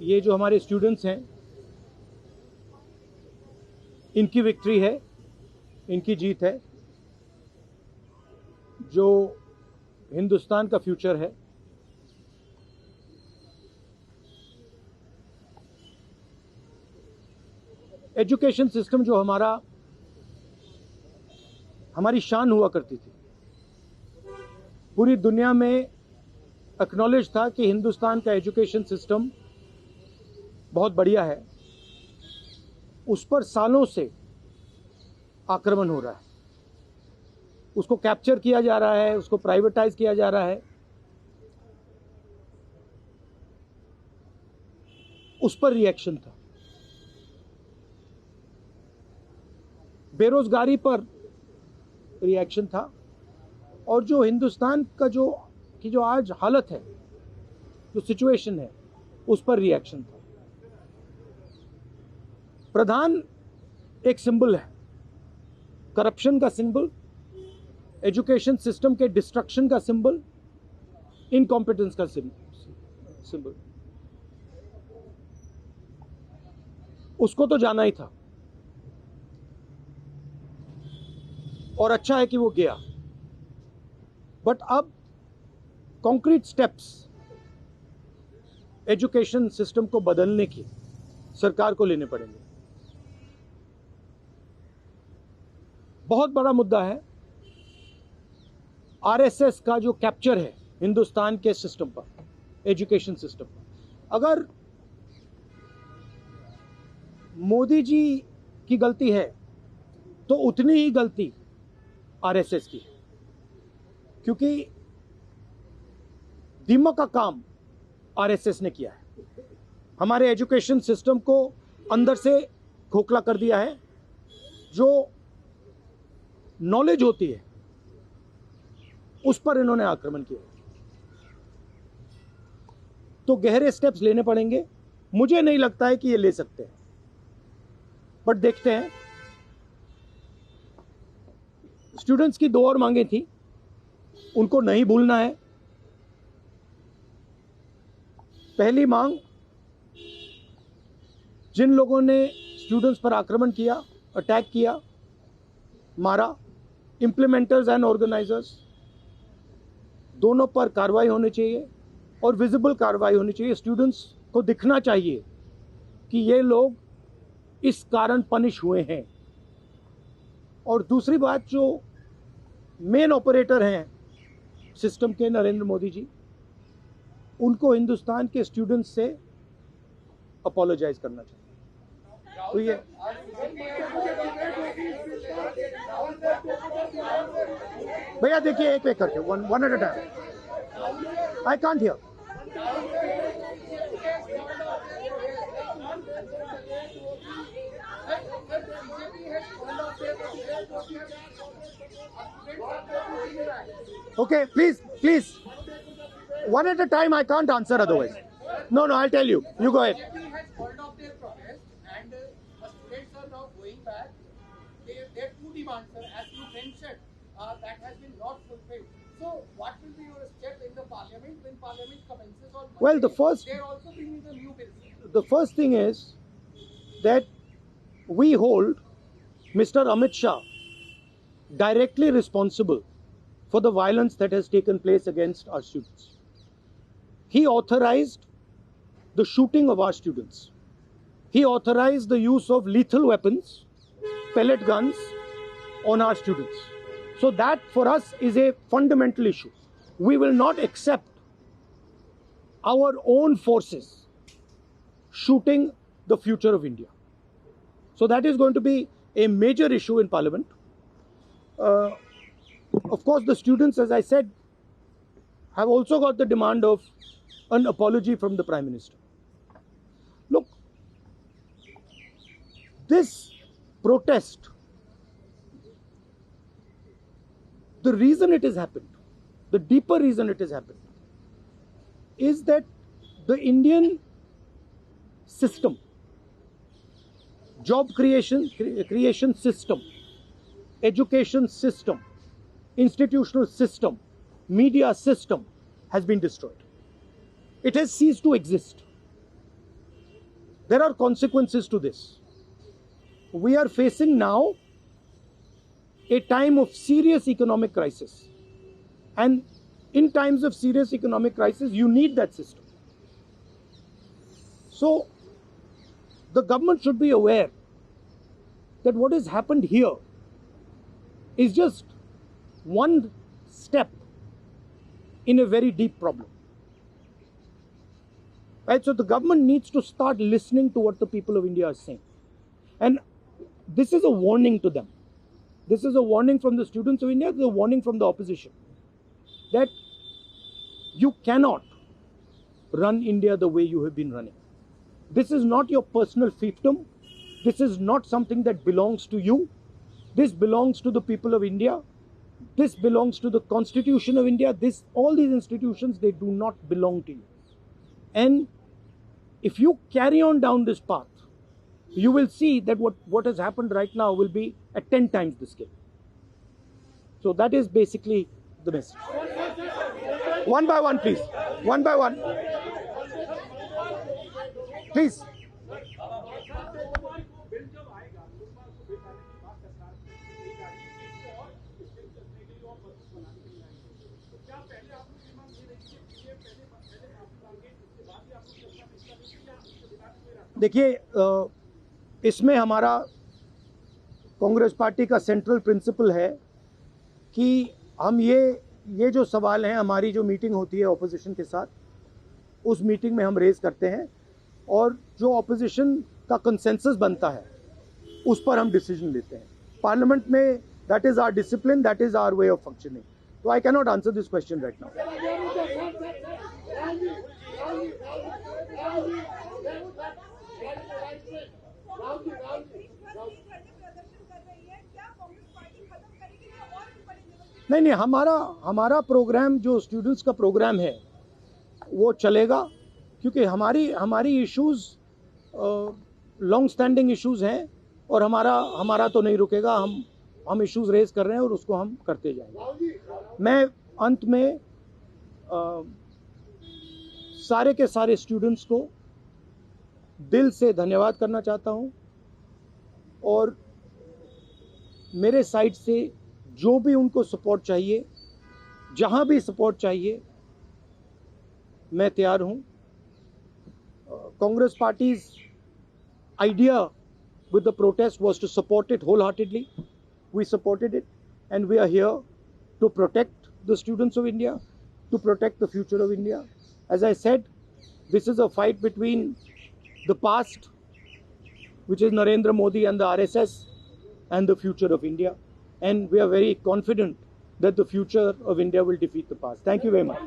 ये जो हमारे स्टूडेंट्स हैं, इनकी विक्ट्री है, इनकी जीत है, जो हिंदुस्तान का फ्यूचर है। एजुकेशन सिस्टम जो हमारी शान हुआ करती थी, पूरी दुनिया में एक्नॉलेज था कि हिंदुस्तान का एजुकेशन सिस्टम बहुत बढ़िया है, उस पर सालों से आक्रमण हो रहा है, उसको कैप्चर किया जा रहा है, उसको प्राइवेटाइज किया जा रहा है, उस पर रिएक्शन था। बेरोजगारी पर रिएक्शन था, और जो हिंदुस्तान का जो आज हालत है, जो सिचुएशन है, उस पर रिएक्शन था। प्रधान एक सिंबल है, करप्शन का सिंबल, एजुकेशन सिस्टम के डिस्ट्रक्शन का सिंबल, इनकॉम्पिटेंस का सिंबल। उसको तो जाना ही था, और अच्छा है कि वो गया। बट अब कॉन्क्रीट स्टेप्स एजुकेशन सिस्टम को बदलने की सरकार को लेने पड़ेंगे। बहुत बड़ा मुद्दा है आरएसएस का जो कैप्चर है हिंदुस्तान के सिस्टम पर, एजुकेशन सिस्टम पर। अगर मोदी जी की गलती है तो उतनी ही गलती आरएसएस की है, क्योंकि दीमक का काम आरएसएस ने किया है। हमारे एजुकेशन सिस्टम को अंदर से खोखला कर दिया है। जो नॉलेज होती है उस पर इन्होंने आक्रमण किया। तो गहरे स्टेप्स लेने पड़ेंगे। मुझे नहीं लगता है कि ये ले सकते हैं, बट देखते हैं। स्टूडेंट्स की 2 और मांगे थी, उनको नहीं भूलना है। पहली मांग, जिन लोगों ने स्टूडेंट्स पर आक्रमण किया, अटैक किया, मारा, इंप्लीमेंटर्स एंड ऑर्गेनाइजर्स, दोनों पर कार्रवाई होनी चाहिए, और विजिबल कार्रवाई होनी चाहिए। स्टूडेंट्स को दिखना चाहिए कि ये लोग इस कारण पनिश हुए हैं। और दूसरी बात, जो मेन ऑपरेटर हैं सिस्टम के, नरेंद्र मोदी जी, उनको हिंदुस्तान के स्टूडेंट्स से अपोलोजाइज करना चाहिए। तो ये भैया देखिए, एक करके, one at a time. I can't hear. Okay, please. One at a time. I can't answer otherwise. No, I'll tell you. You go ahead. Has called off their protest, and students are now going back. Their 2 demands, sir, as you mentioned, that has been not fulfilled. So, what will be your step in the parliament when parliament commences on Monday? Well, they are also bringing the new bills. The first thing is that we hold Mr. Amit Shah directly responsible for the violence that has taken place against our students. He authorized the shooting of our students. He authorized the use of lethal weapons, pellet guns, on our students. So that for us is a fundamental issue. We will not accept our own forces shooting the future of India. So that is going to be a major issue in Parliament. Of course, the students, as I said, have also got the demand of an apology from the Prime Minister. Look, this protest, the reason it has happened, the deeper reason it has happened, is that the Indian system, job creation system, education system, institutional system, media system has been destroyed. It has ceased to exist. there are consequences to this. We are facing now a time of serious economic crisis. And in times of serious economic crisis, you need that system. So, the government should be aware that what has happened here is just one step in a very deep problem. Right? So the government needs to start listening to what the people of India are saying. And this is a warning to them. This is a warning from the students of India, this is a warning from the opposition, that you cannot run India the way you have been running. This is not your personal fiefdom. This is not something that belongs to you. This belongs to the people of India. This belongs to the Constitution of India. All these institutions, they do not belong to you. And if you carry on down this path, you will see that what has happened right now will be at 10 times the scale. So that is basically the message. One by one, please. One by one. Please. देखिए, इसमें हमारा Congress party का central principal है कि हम ये जो सवाल हैं, हमारी जो मीटिंग होती है ऑपोजिशन के साथ, उस मीटिंग में हम रेज करते हैं और जो ऑपोजिशन का कंसेंसस बनता है उस पर हम डिसीजन लेते हैं पार्लियामेंट में. That is our discipline, that is our way of functioning. तो I cannot answer this question right now. नहीं, हमारा प्रोग्राम जो स्टूडेंट्स का प्रोग्राम है वो चलेगा, क्योंकि हमारी इश्यूज लॉन्ग स्टैंडिंग इश्यूज हैं और हमारा तो नहीं रुकेगा. हम इश्यूज रेज कर रहे हैं और उसको हम करते जाएंगे. मैं अंत में सारे के सारे स्टूडेंट्स को दिल से धन्यवाद करना चाहता हूं और मेरे साइड से जो भी उनको सपोर्ट चाहिए, जहां भी सपोर्ट चाहिए, मैं तैयार हूं. Congress parties idea with the protest was to support it wholeheartedly. We supported it and we are here to protect the students of India, to protect the future of India. As I said, this is a fight between the past, which is Narendra Modi and the RSS, and the future of India. And we are very confident that the future of India will defeat the past. Thank you very much.